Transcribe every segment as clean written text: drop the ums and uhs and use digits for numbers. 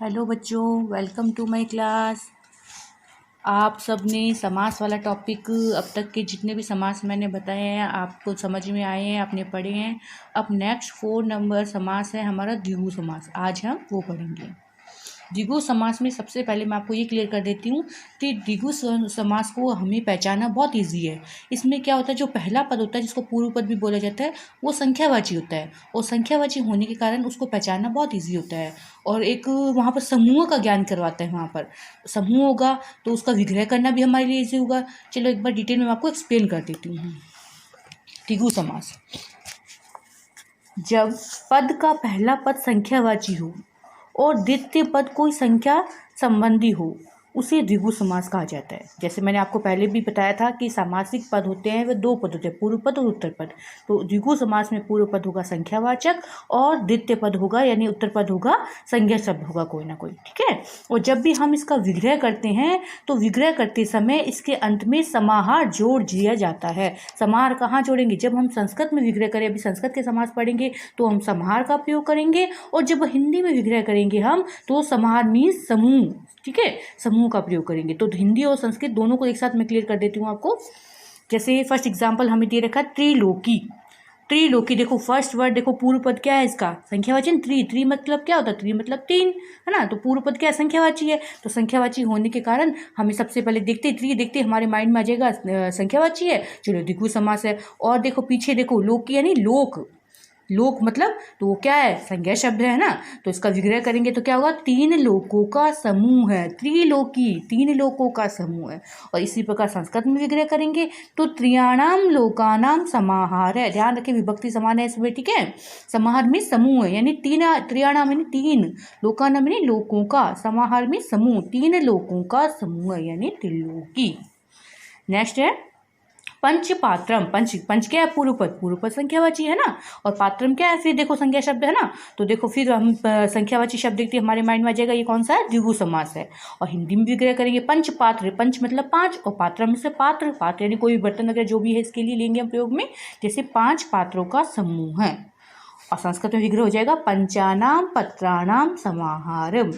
Hello बच्चों, welcome to my class. आप सबने समास वाला टॉपिक अब तक के जितने भी समास मैंने बताए हैं आपको समझ में आए हैं, आपने पढ़े हैं। अब नेक्स्ट 4 नंबर समास है हमारा द्विगु समास। आज हम वो पढ़ेंगे। द्विगु समास में सबसे पहले मैं आपको ये क्लियर कर देती हूँ कि द्विगु समास को हमें पहचानना बहुत इजी है। इसमें क्या होता है, जो पहला पद होता है जिसको पूर्व पद भी बोला जाता है वो संख्यावाची होता है, और संख्यावाची होने के कारण उसको पहचानना बहुत इजी होता है। और एक वहाँ पर समूह का ज्ञान करवाता है। वहाँ पर समूह होगा तो उसका विग्रह करना भी हमारे लिए इजी होगा। चलो एक बार डिटेल में आपको एक्सप्लेन कर देती हूँ। द्विगु समास, जब पद का पहला पद संख्यावाची हो और द्वितीय पद कोई संख्या संबंधी हो उसे द्विगु समास कहा जाता है। जैसे मैंने आपको पहले भी बताया था कि सामासिक पद होते हैं वे 2 पद होते हैं, पूर्व पद और उत्तर पद। तो द्विगु समास में पूर्व पद होगा संख्यावाचक और द्वितीय पद होगा यानी उत्तर पद होगा संज्ञा शब्द होगा कोई ना कोई, ठीक है। और जब भी हम इसका विग्रह करते हैं तो विग्रह करते समय इसके अंत में समाहार जोड़ दिया जाता है। समाहार कहाँ जोड़ेंगे? जब हम संस्कृत में विग्रह करें, अभी संस्कृत के समास पढ़ेंगे तो हम समाहार का प्रयोग करेंगे, और जब हिंदी में विग्रह करेंगे हम तो समाहार मीन्स समूह, ठीक है, समूह का प्रयोग करेंगे। तो हिंदी और संस्कृत दोनों को एक साथ मैं क्लियर कर देती हूँ आपको। जैसे फर्स्ट एग्जांपल हमें दे रखा है त्रिलोकी। त्रिलोकी देखो, फर्स्ट वर्ड देखो, पूर्व पद क्या है इसका? संख्यावाचन त्रि मतलब क्या होता है? त्रि मतलब 3 है ना। तो पूर्व पद क्या है? संख्यावाची है। तो संख्यावाची होने के कारण हमें सबसे पहले देखते हमारे माइंड में आ जाएगा संख्यावाची है, चलो द्विगु समास है। और देखो पीछे देखो, लोकी यानी लोक, लोक मतलब तो वो क्या है? संज्ञा शब्द है ना। तो इसका विग्रह करेंगे तो क्या होगा? 3 लोकों का समूह है। त्रिलोकी 3 लोकों का समूह है। और इसी प्रकार संस्कृत में विग्रह करेंगे तो त्रियाणाम लोकानाम समाहार है। ध्यान रखें, विभक्ति समान है इसमें, ठीक है। समाहार में समूह है, यानी 3 त्रियाणाम यानी 3, लोकानाम यानी लोकों का, समाहार में समूह, 3 लोकों का समूह है यानी त्रिलोकी। नेक्स्ट है पंचपात्रम। पंच क्या है? पूर्व पद संख्यावाची है ना। और पात्रम क्या है? फिर देखो संज्ञा शब्द है ना। तो देखो फिर हम संख्यावाची शब्द देखते हमारे माइंड में आ जाएगा ये कौन सा है? द्विगु समास है। और हिंदी में विग्रह करेंगे पंचपात्र, पंच मतलब 5 और पात्रम से पात्र, पात्र यानी कोई बर्तन वगैरह जो भी है इसके लिए लेंगे हम प्रयोग में, जैसे 5 पात्रों का समूह है। और संस्कृत में विग्रह हो जाएगा पंचानाम पत्राणाम समाहारम।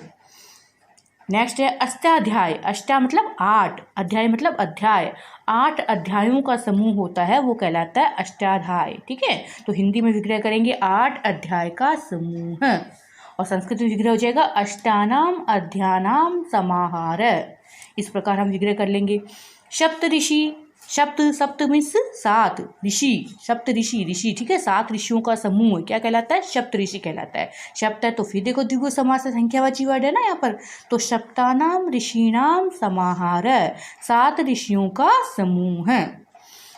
नेक्स्ट है अष्टाध्याय। अष्टा मतलब 8, अध्याय मतलब अध्याय। 8 अध्यायों का समूह होता है वो कहलाता है अष्टाध्याय, ठीक है। तो हिंदी में विग्रह करेंगे 8 अध्याय का समूह। और संस्कृत में विग्रह हो जाएगा अष्टानाम अध्यानाम समाहार। इस प्रकार हम विग्रह कर लेंगे। सप्त ऋषि, सप्त मीन्स 7, ऋषि सप्त ऋषि, ठीक है, 7 ऋषियों का समूह क्या कहलाता है? सप्त ऋषि कहलाता है। सप्त है तो फिर देखो द्विगु समास है, संख्यावाची वर्ड है ना यहाँ पर। तो सप्तानाम ऋषिणाम समाहार, 7 ऋषियों का समूह है।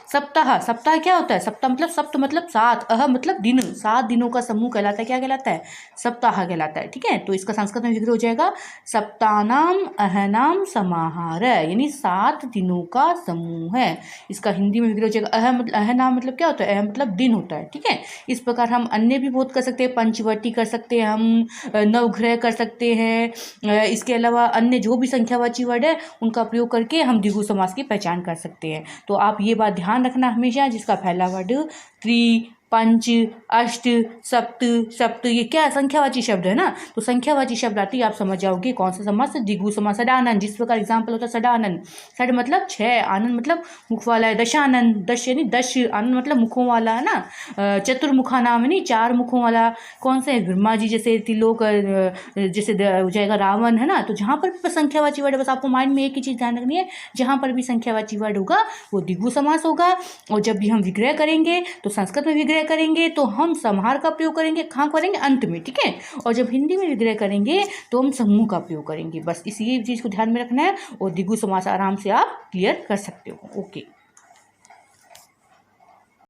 सप्ताह, सप्ताह क्या होता है? सप्ताह मतलब सप्त मतलब 7, अह मतलब दिन, 7 दिनों का समूह कहलाता है। क्या कहलाता है? सप्ताह कहलाता है, ठीक है। तो इसका संस्कृत में विग्रह हो जाएगा सप्तानाम अहनाम समाहार, यानी 7 दिनों का समूह है। इसका हिंदी में विग्रह हो जाएगा अहनाम मतलब क्या होता है? अह मतलब दिन होता है, ठीक है। इस प्रकार हम अन्य भी बहुत कर सकते हैं, पंचवटी कर सकते हैं हम, नवग्रह कर सकते हैं। इसके अलावा अन्य जो भी संख्यावाची वर्ड है उनका प्रयोग करके हम द्विगु समास की पहचान कर सकते हैं। तो आप ये बात ध्यान रखना हमेशा, जिसका पहला वर्ड त्रि, पंच, अष्ट, सप्त ये क्या है? संख्यावाची शब्द है ना। तो संख्यावाची शब्द आती है आप समझ जाओगे कौन सा समास है? द्विगु समास। सडानंद, जिस प्रकार एग्जाम्पल होता है सडानंद, सड मतलब 6, आनंद मतलब मुख वाला है। दशानंद, दश यानी 10, आनंद मतलब मुखों वाला है ना। चतुर्मुखा नाम यानी 4 मुखों वाला। कौन से? ब्रह्मा जी जैसे, त्रिलोक जैसे हो जाएगा रावण है ना। तो जहाँ पर भी संख्यावाची वर्ड है, बस आपको माइंड में एक ही चीज़ ध्यान रखनी है, जहाँ पर भी संख्यावाची वर्ड होगा वो द्विगु समास होगा। और जब भी हम विग्रह करेंगे तो संस्कृत में विग्रह करेंगे तो हम समाहार का प्रयोग करेंगे, कहाँ करेंगे? अंत में, ठीक है। और जब हिंदी में विग्रह करेंगे तो हम समूह का प्रयोग करेंगे। बस इसी चीज़ को ध्यान में रखना है और द्विगु समास आराम से आप क्लियर कर सकते हो। ओके।